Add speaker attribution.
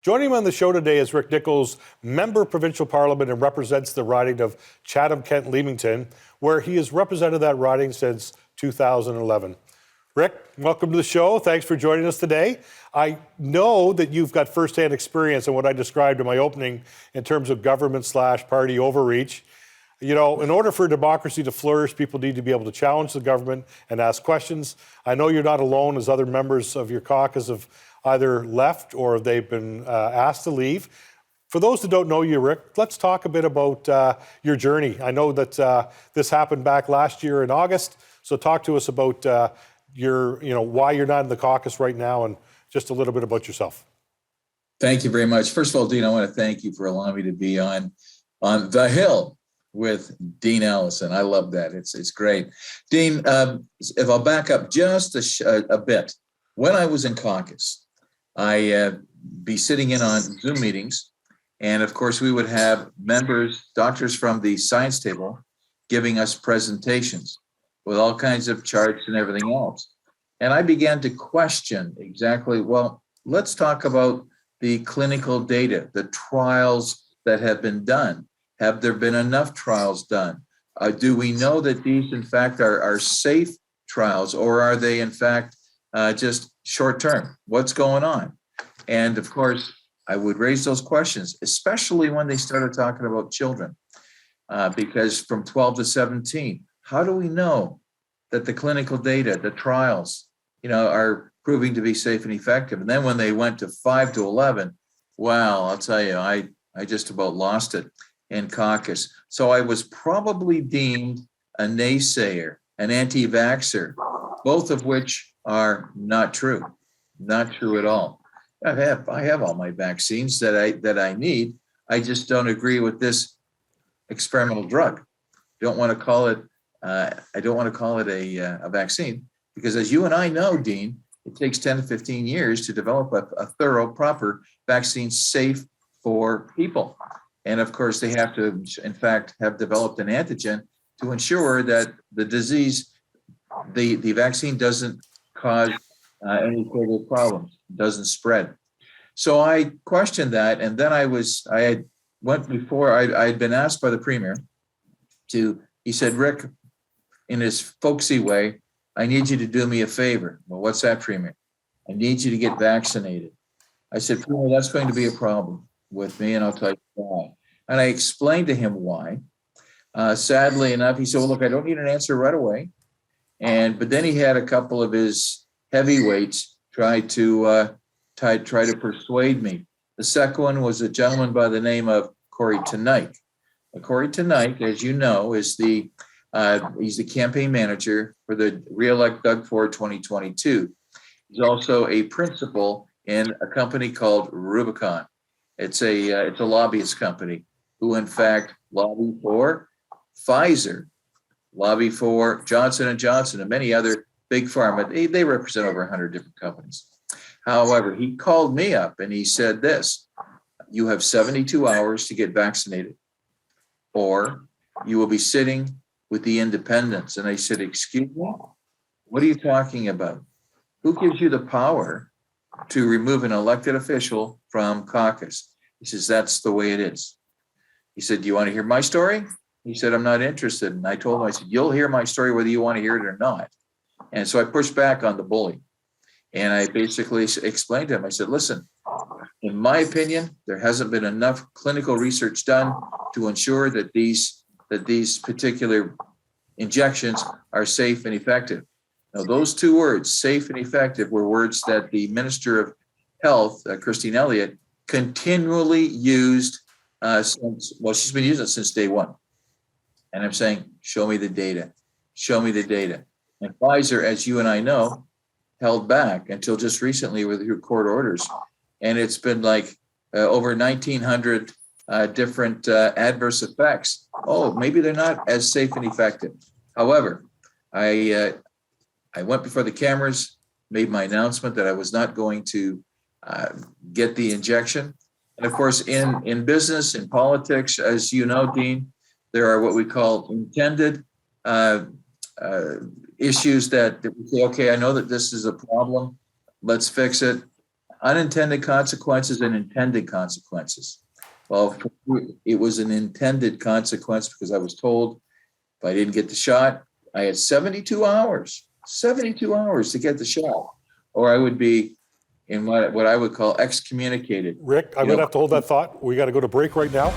Speaker 1: Joining me on the show today is Rick Nichols, member of provincial parliament and represents the riding of Chatham-Kent-Leamington, where he has represented that riding since 2011. Rick, welcome to the show. Thanks for joining us today. I know that you've got firsthand experience in what I described in my opening in terms of government/party overreach. You know, in order for democracy to flourish, people need to be able to challenge the government and ask questions. I know you're not alone, as other members of your caucus have either left or they've been asked to leave. For those that don't know you, Rick, let's talk a bit about your journey. I know that this happened back last year in August, so talk to us about why you're not in the caucus right now and just a little bit about yourself.
Speaker 2: Thank you very much. First of all, Dean, I want to thank you for allowing me to be on The Hill with Dean Allison. I love that. It's great. Dean, if I'll back up just a bit, when I was in caucus, I be sitting in on Zoom meetings, and of course we would have doctors from the science table giving us presentations with all kinds of charts and everything else. And I began to question exactly, well, let's talk about the clinical data, the trials that have been done. Have there been enough trials done? Do we know that these, in fact, are safe trials, or are they, in fact, just short term? What's going on? And of course, I would raise those questions, especially when they started talking about children, because from 12 to 17, how do we know that the clinical data, the trials, are proving to be safe and effective? And then when they went to 5 to 11, wow, I'll tell you, I just about lost it in caucus. So I was probably deemed a naysayer, an anti-vaxxer, both of which are not true at all. I have all my vaccines that I need. I just don't agree with this experimental drug. I don't want to call it a vaccine, because as you and I know, Dean, it takes 10 to 15 years to develop a thorough, proper vaccine safe for people. And of course, they have to, in fact, have developed an antigen to ensure that the disease, the vaccine doesn't cause any further problems, doesn't spread. So I questioned that, and then I had been asked by the Premier he said, Rick, in his folksy way, I need you to do me a favor. Well, what's that, Premier? I need you to get vaccinated. I said, Premier, that's going to be a problem with me, and I'll tell you why. And I explained to him why. Sadly enough, he said, well, look, I don't need an answer right away. But then he had a couple of his heavyweights try to persuade me. The second one was a gentleman by the name of Corey Tenike. Corey Tenike, as you know, is he's the campaign manager for the re-elect Doug Ford 2022. He's also a principal in a company called Rubicon. It's a lobbyist company who, in fact, lobby for Pfizer, lobby for Johnson & Johnson, and many other big pharma. They represent over 100 different companies. However, he called me up and he said this: you have 72 hours to get vaccinated, or you will be sitting with the independents. And I said, excuse me, what are you talking about? Who gives you the power to remove an elected official from caucus? He says, that's the way it is. He said, do you want to hear my story? He said, I'm not interested. And I told him, I said, you'll hear my story whether you want to hear it or not. And so I pushed back on the bully. And I basically explained to him, I said, listen, in my opinion, there hasn't been enough clinical research done to ensure that these particular injections are safe and effective. Now, those two words, safe and effective, were words that the Minister of Health, Christine Elliott, continually used she's been using it since day one. And I'm saying, show me the data. Show me the data. And Pfizer, as you and I know, held back until just recently with your court orders. And it's been like over 1,900 different adverse effects. Oh, maybe they're not as safe and effective. However, I went before the cameras, made my announcement that I was not going to get the injection. And of course, in business, in politics, as you know, Dean, there are what we call intended issues that we say, okay, I know that this is a problem. Let's fix it. unintended consequences and intended consequences. Well, it was an intended consequence because I was told if I didn't get the shot, I had 72 hours to get the shot, or I would be in what I would call excommunicated.
Speaker 1: Rick, I'm going to have to hold that thought. We got to go to break right now.